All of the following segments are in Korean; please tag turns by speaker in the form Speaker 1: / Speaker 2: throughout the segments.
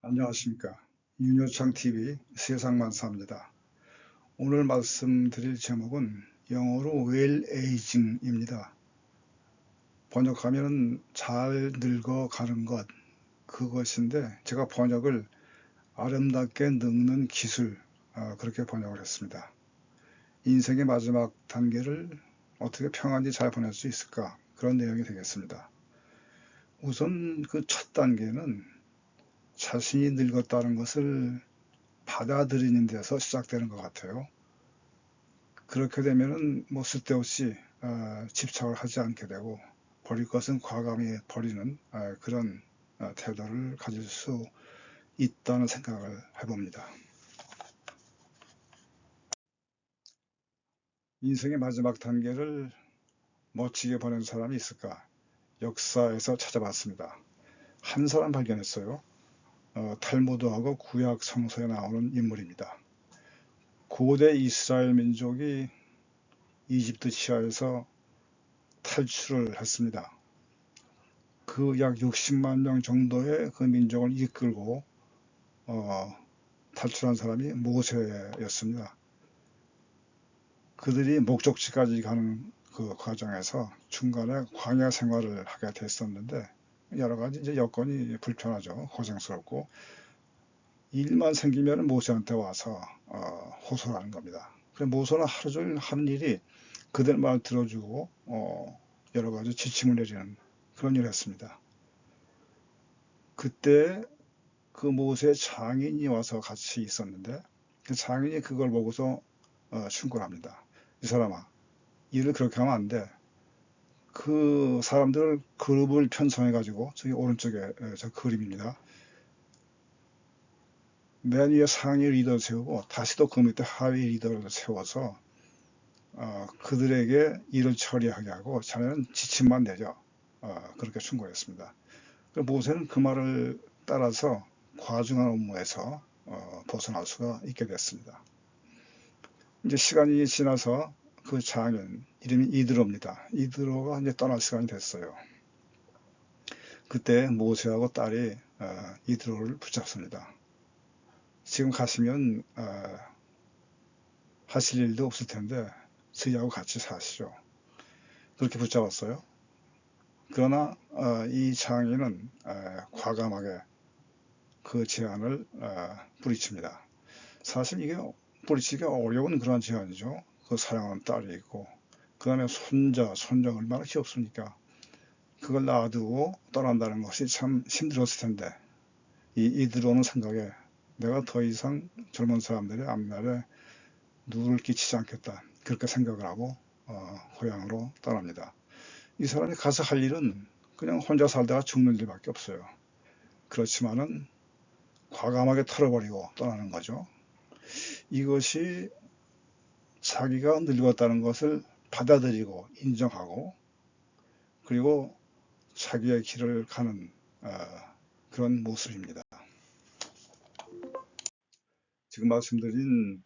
Speaker 1: 안녕하십니까. 윤여창TV 세상만사입니다. 오늘 말씀드릴 제목은 영어로 웰에이징입니다. 번역하면 잘 늙어가는 것, 그것인데 제가 번역을 아름답게 늙는 기술, 그렇게 번역을 했습니다. 인생의 마지막 단계를 어떻게 평안히 잘 보낼 수 있을까, 그런 내용이 되겠습니다. 우선 그 첫 단계는 자신이 늙었다는 것을 받아들이는 데서 시작되는 것 같아요. 그렇게 되면은 뭐 쓸데없이 집착을 하지 않게 되고, 버릴 것은 과감히 버리는 그런 태도를 가질 수 있다는 생각을 해봅니다. 인생의 마지막 단계를 멋지게 보낸 사람이 있을까? 역사에서 찾아봤습니다. 한 사람 발견했어요. 탈무드하고 구약 성서에 나오는 인물입니다. 고대 이스라엘 민족이 이집트 치하에서 탈출을 했습니다. 그 약 60만 명 정도의 그 민족을 이끌고 탈출한 사람이 모세였습니다. 그들이 목적지까지 가는 그 과정에서 중간에 광야 생활을 하게 됐었는데, 여러 가지 이제 여건이 불편하죠. 고생스럽고, 일만 생기면 모세한테 와서 호소를 하는 겁니다. 그래서 모세는 하루 종일 하는 일이 그들 말 들어주고 여러 가지 지침을 내리는 그런 일을 했습니다. 그때 그 모세의 장인이 와서 같이 있었는데, 그 장인이 그걸 보고서 충고합니다. 이 사람아, 일을 그렇게 하면 안 돼. 그 사람들을 그룹을 편성해 가지고, 저기 오른쪽에 저 그림입니다. 맨 위에 상위 리더를 세우고 다시 또 그 밑에 하위 리더를 세워서 그들에게 일을 처리하게 하고 자네는 지침만 내죠. 그렇게 충고했습니다. 모세는 그 말을 따라서 과중한 업무에서 벗어날 수가 있게 됐습니다. 이제 시간이 지나서 그 장인, 이름이 이드로입니다. 이드로가 이제 떠날 시간이 됐어요. 그때 모세하고 딸이 이드로를 붙잡습니다. 지금 가시면 하실 일도 없을 텐데 저희하고 같이 사시죠. 그렇게 붙잡았어요. 그러나 이 장인은 과감하게 그 제안을 뿌리칩니다. 사실 이게 뿌리치기가 어려운 그런 제안이죠. 그 사랑하는 딸이 있고, 그 다음에 손자 얼마나 귀엽습니까? 그걸 놔두고 떠난다는 것이 참 힘들었을 텐데, 이들어오는 생각에 내가 더 이상 젊은 사람들의 앞날에 누를 끼치지 않겠다, 그렇게 생각을 하고 고향으로 떠납니다. 이 사람이 가서 할 일은 그냥 혼자 살다가 죽는 일밖에 없어요. 그렇지만은 과감하게 털어버리고 떠나는 거죠. 이것이 자기가 늙었다는 것을 받아들이고 인정하고, 그리고 자기의 길을 가는 그런 모습입니다. 지금 말씀드린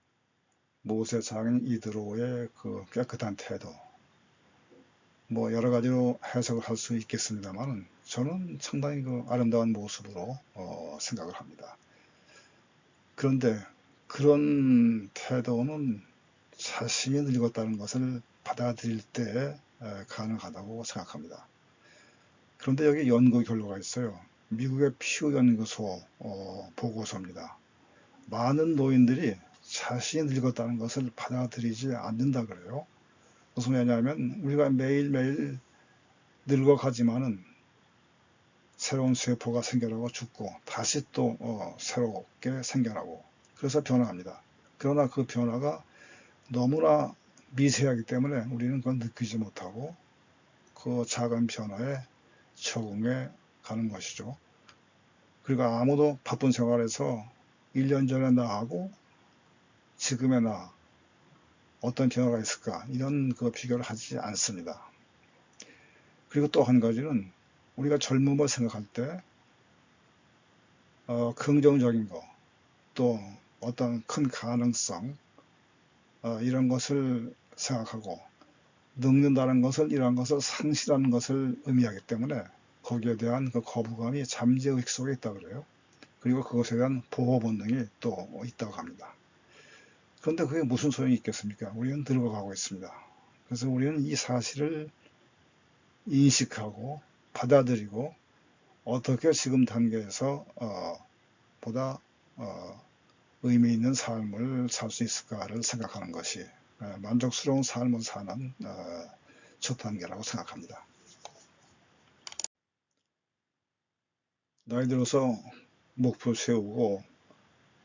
Speaker 1: 모세 장인 이드로의 그 깨끗한 태도, 뭐 여러 가지로 해석을 할 수 있겠습니다만, 저는 상당히 그 아름다운 모습으로 생각을 합니다. 그런데 그런 태도는 자신이 늙었다는 것을 받아들일 때 가능하다고 생각합니다. 그런데 여기 연구 결과가 있어요. 미국의 퓨 연구소 보고서입니다. 많은 노인들이 자신이 늙었다는 것을 받아들이지 않는다 그래요. 무슨 왜냐하면 우리가 매일매일 늙어가지만은 새로운 세포가 생겨나고 죽고 다시 또 새롭게 생겨나고, 그래서 변화합니다. 그러나 그 변화가 너무나 미세하기 때문에 우리는 그걸 느끼지 못하고 그 작은 변화에 적응해 가는 것이죠. 그리고 아무도 바쁜 생활에서 1년 전에 나하고 지금의 나 어떤 변화가 있을까, 이런 그 비교를 하지 않습니다. 그리고 또 한 가지는 우리가 젊음을 생각할 때 긍정적인 거, 또 어떤 큰 가능성, 이런 것을 생각하고, 늙는다는 것을, 이러한 것을 상실하는 것을 의미하기 때문에 거기에 대한 그 거부감이 잠재의식 속에 있다 그래요. 그리고 그것에 대한 보호 본능이 또 있다고 합니다. 그런데 그게 무슨 소용이 있겠습니까? 우리는 늙어가고 있습니다. 그래서 우리는 이 사실을 인식하고 받아들이고 어떻게 지금 단계에서 보다 의미 있는 삶을 살 수 있을까를 생각하는 것이 만족스러운 삶을 사는 첫 단계라고 생각합니다. 나이 들어서 목표 세우고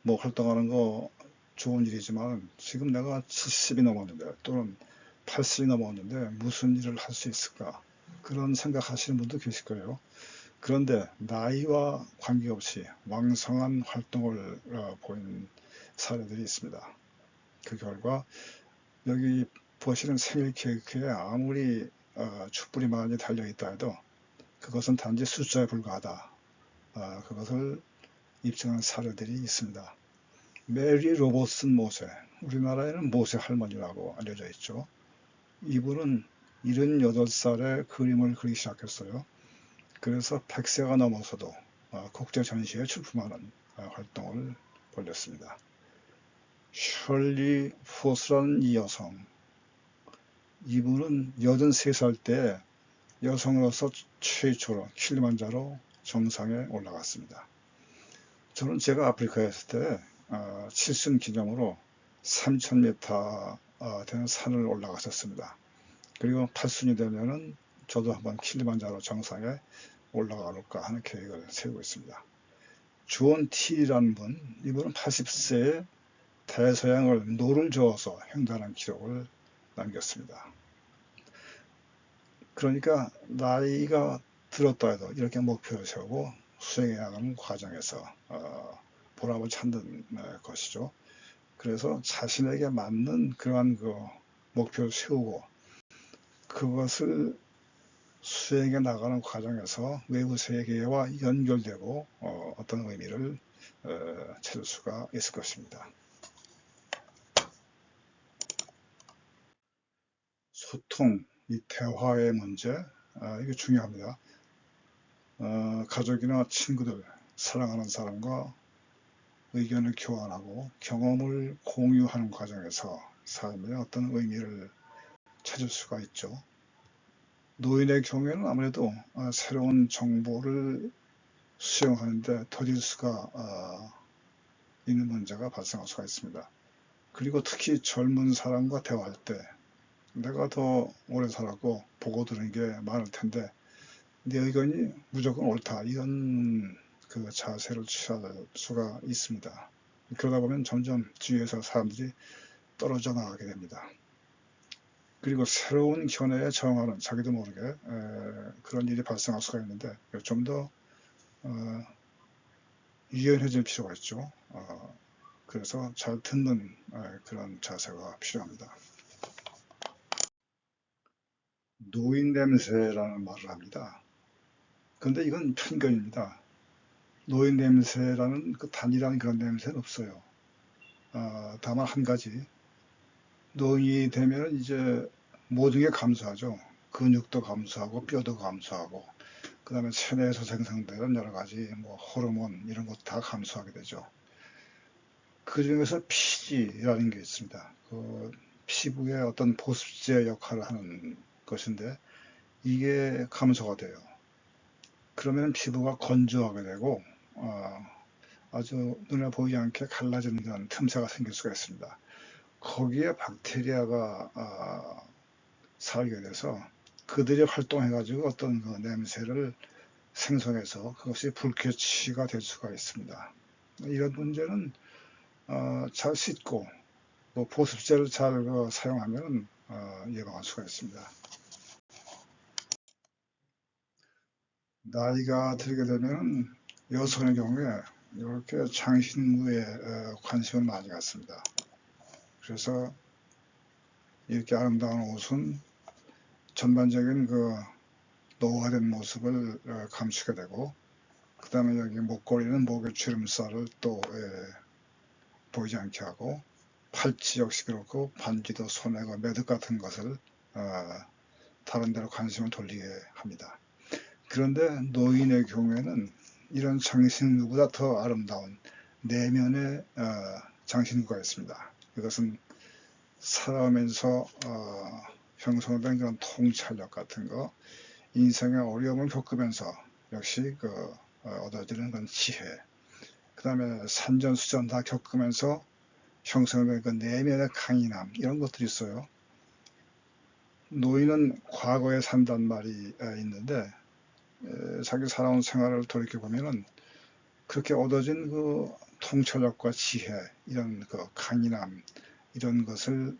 Speaker 1: 뭐 활동하는 거 좋은 일이지만 지금 내가 70이 넘었는데 또는 80이 넘었는데 무슨 일을 할 수 있을까? 그런 생각하시는 분도 계실 거예요. 그런데 나이와 관계없이 왕성한 활동을 보인 사례들이 있습니다. 그 결과 여기 보시는 생일 케이크에 아무리 촛불이 많이 달려있다 해도 그것은 단지 숫자에 불과하다. 그것을 입증한 사례들이 있습니다. 메리 로버슨 모세, 우리나라에는 모세 할머니라고 알려져 있죠. 이분은 78살에 그림을 그리기 시작했어요. 그래서 100세가 넘어서도 국제 전시에 출품하는 활동을 벌였습니다. 셜리 포스라는 이 여성, 이분은 83살 때 여성으로서 최초로 킬리만자로 정상에 올라갔습니다. 저는 제가 아프리카에 있을 때 칠순 기념으로 3000m 되는 산을 올라갔었습니다. 그리고 8순이 되면은 저도 한번 킬리만자로 정상에 올라가 볼까 하는 계획을 세우고 있습니다. 주온 티라는 분, 이분은 80세에 대서양을 노를 저어서 횡단한 기록을 남겼습니다. 그러니까 나이가 들었다 해도 이렇게 목표를 세우고 수행해 나가는 과정에서 보람을 찾는 것이죠. 그래서 자신에게 맞는 그러한 그 목표를 세우고 그것을 수행해 나가는 과정에서 외부 세계와 연결되고 어떤 의미를 찾을 수가 있을 것입니다. 소통, 이 대화의 문제, 이게 중요합니다. 가족이나 친구들, 사랑하는 사람과 의견을 교환하고 경험을 공유하는 과정에서 삶의 어떤 의미를 찾을 수가 있죠. 노인의 경우에는 아무래도 새로운 정보를 수용하는데 더딜 수가 있는 문제가 발생할 수가 있습니다. 그리고 특히 젊은 사람과 대화할 때 내가 더 오래 살았고 보고 들은 게 많을 텐데 내 의견이 무조건 옳다 이런 그 자세를 취할 수가 있습니다. 그러다 보면 점점 주위에서 사람들이 떨어져 나가게 됩니다. 그리고 새로운 견해에 저항하는 자기도 모르게 그런 일이 발생할 수가 있는데 좀 더 유연해질 필요가 있죠. 그래서 잘 듣는 그런 자세가 필요합니다. 노인 냄새라는 말을 합니다. 그런데 이건 편견입니다. 노인 냄새라는 그 단일한 그런 냄새는 없어요. 다만 한 가지 노인이 되면 이제 모든 게 감소하죠. 근육도 감소하고 뼈도 감소하고 그 다음에 체내에서 생성되는 여러 가지 뭐 호르몬 이런 것도 다 감소하게 되죠. 그 중에서 피지라는 게 있습니다. 그 피부의 어떤 보습제 역할을 하는 것인데 이게 감소가 돼요. 그러면 피부가 건조하게 되고 아주 눈에 보이지 않게 갈라지는 그런 틈새가 생길 수가 있습니다. 거기에 박테리아가 살게 돼서 그들이 활동해가지고 어떤 그 냄새를 생성해서 그것이 불쾌치가 될 수가 있습니다. 이런 문제는 잘 씻고 뭐 보습제를 잘 사용하면 예방할 수가 있습니다. 나이가 들게 되면 여성의 경우에 이렇게 장신구에 관심을 많이 갖습니다. 그래서 이렇게 아름다운 옷은 전반적인 그 노화된 모습을 감추게 되고 그 다음에 여기 목걸이는 목의 주름살을 또 보이지 않게 하고 팔찌 역시 그렇고 반지도 소매가 매듭 같은 것을 다른 데로 관심을 돌리게 합니다. 그런데 노인의 경우에는 이런 장신구보다 더 아름다운 내면의 장신구가 있습니다. 이것은 살아오면서 형성된 그런 통찰력 같은 거, 인생의 어려움을 겪으면서 역시 얻어지는 그런 지혜, 그 다음에 산전수전 다 겪으면서 형성된 그 내면의 강인함, 이런 것들이 있어요. 노인은 과거에 산단 말이 있는데, 자기 살아온 생활을 돌이켜보면은 그렇게 얻어진 그 통찰력과 지혜, 이런 그 강인함, 이런 것을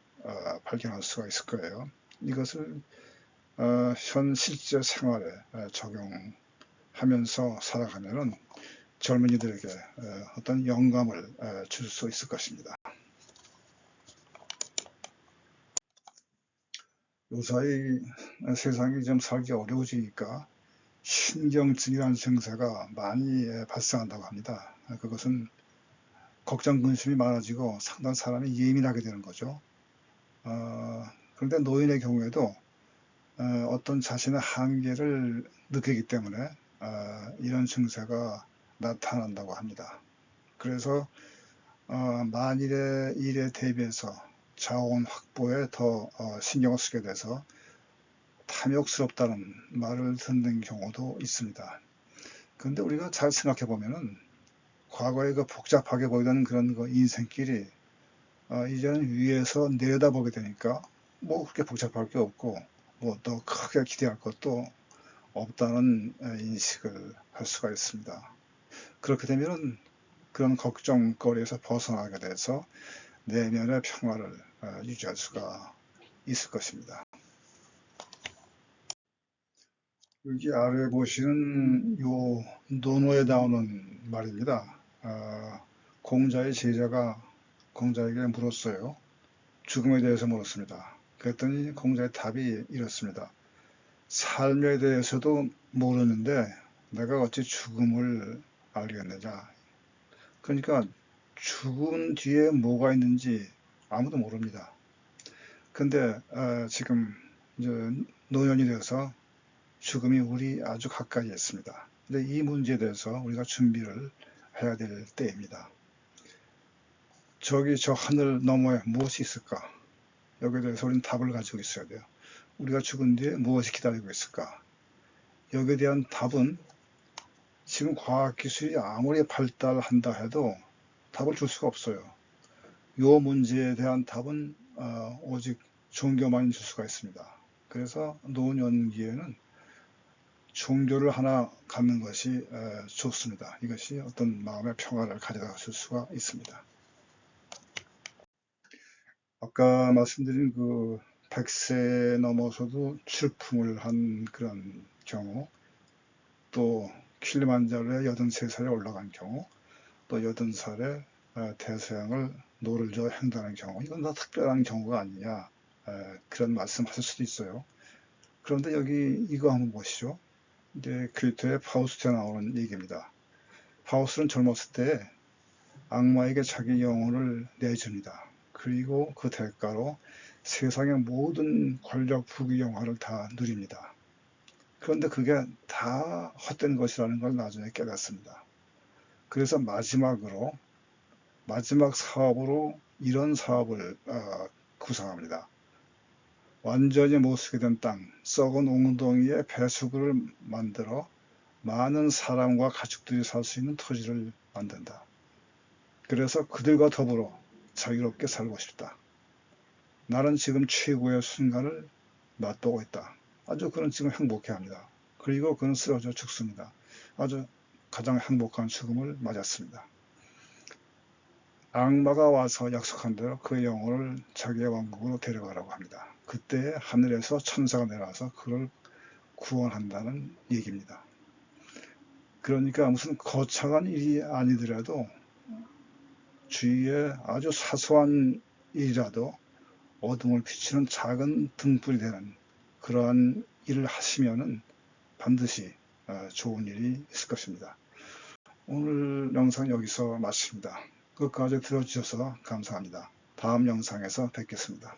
Speaker 1: 발견할 수가 있을 거예요. 이것을 현 실제 생활에 적용하면서 살아가면은 젊은이들에게 어떤 영감을 줄 수 있을 것입니다. 요사이 세상이 좀 살기 어려워지니까 신경증이라는 증세가 많이 발생한다고 합니다. 그것은 걱정 근심이 많아지고 상당 사람이 예민하게 되는 거죠. 그런데 노인의 경우에도 어떤 자신의 한계를 느끼기 때문에 이런 증세가 나타난다고 합니다. 그래서 만일의 일에 대비해서 자원 확보에 더 신경을 쓰게 돼서 탐욕스럽다는 말을 듣는 경우도 있습니다. 그런데 우리가 잘 생각해 보면은 과거에 그 복잡하게 보이던 그런 그 인생길이 이제는 위에서 내려다보게 되니까 뭐 그렇게 복잡할 게 없고 뭐 더 크게 기대할 것도 없다는 인식을 할 수가 있습니다. 그렇게 되면은 그런 걱정거리에서 벗어나게 돼서 내면의 평화를 유지할 수가 있을 것입니다. 여기 아래 보시는 요 논어에 나오는 말입니다. 공자의 제자가 공자에게 물었어요. 죽음에 대해서 물었습니다. 그랬더니 공자의 답이 이렇습니다. 삶에 대해서도 모르는데 내가 어찌 죽음을 알겠느냐. 그러니까 죽은 뒤에 뭐가 있는지 아무도 모릅니다. 근데 지금 이제 노년이 되어서 죽음이 우리 아주 가까이 있습니다. 근데 이 문제에 대해서 우리가 준비를 해야 될 때입니다. 저기 저 하늘 너머에 무엇이 있을까? 여기에 대해서 우리는 답을 가지고 있어야 돼요. 우리가 죽은 뒤에 무엇이 기다리고 있을까? 여기에 대한 답은 지금 과학기술이 아무리 발달한다 해도 답을 줄 수가 없어요. 이 문제에 대한 답은 오직 종교만 줄 수가 있습니다. 그래서 노년기에는 종교를 하나 갖는 것이 좋습니다. 이것이 어떤 마음의 평화를 가져다 줄 수가 있습니다. 아까 말씀드린 그 100세 넘어서도 출풍을 한 그런 경우, 또 킬리만자로에 83살에 올라간 경우, 또 80살에 대서양을 노를 저어 횡단한 경우, 이건 다 특별한 경우가 아니냐, 그런 말씀하실 수도 있어요. 그런데 여기 이거 한번 보시죠. 이제 괴테의 파우스트에 나오는 얘기입니다. 파우스트는 젊었을 때 악마에게 자기 영혼을 내줍니다. 그리고 그 대가로 세상의 모든 권력, 부귀, 영화를 다 누립니다. 그런데 그게 다 헛된 것이라는 걸 나중에 깨닫습니다. 그래서 마지막 사업으로 이런 사업을 구상합니다. 완전히 못쓰게 된 땅, 썩은 웅덩이에 배수구를 만들어 많은 사람과 가축들이 살 수 있는 토지를 만든다. 그래서 그들과 더불어 자유롭게 살고 싶다. 나는 지금 최고의 순간을 맛보고 있다. 아주 그는 지금 행복해합니다. 그리고 그는 쓰러져 죽습니다. 아주 가장 행복한 죽음을 맞았습니다. 악마가 와서 약속한 대로 그 영혼을 자기의 왕국으로 데려가라고 합니다. 그때 하늘에서 천사가 내려와서 그를 구원한다는 얘기입니다. 그러니까 무슨 거창한 일이 아니더라도 주위에 아주 사소한 일이라도 어둠을 비추는 작은 등불이 되는 그러한 일을 하시면은 반드시 좋은 일이 있을 것입니다. 오늘 영상 여기서 마칩니다. 끝까지 들어주셔서 감사합니다. 다음 영상에서 뵙겠습니다.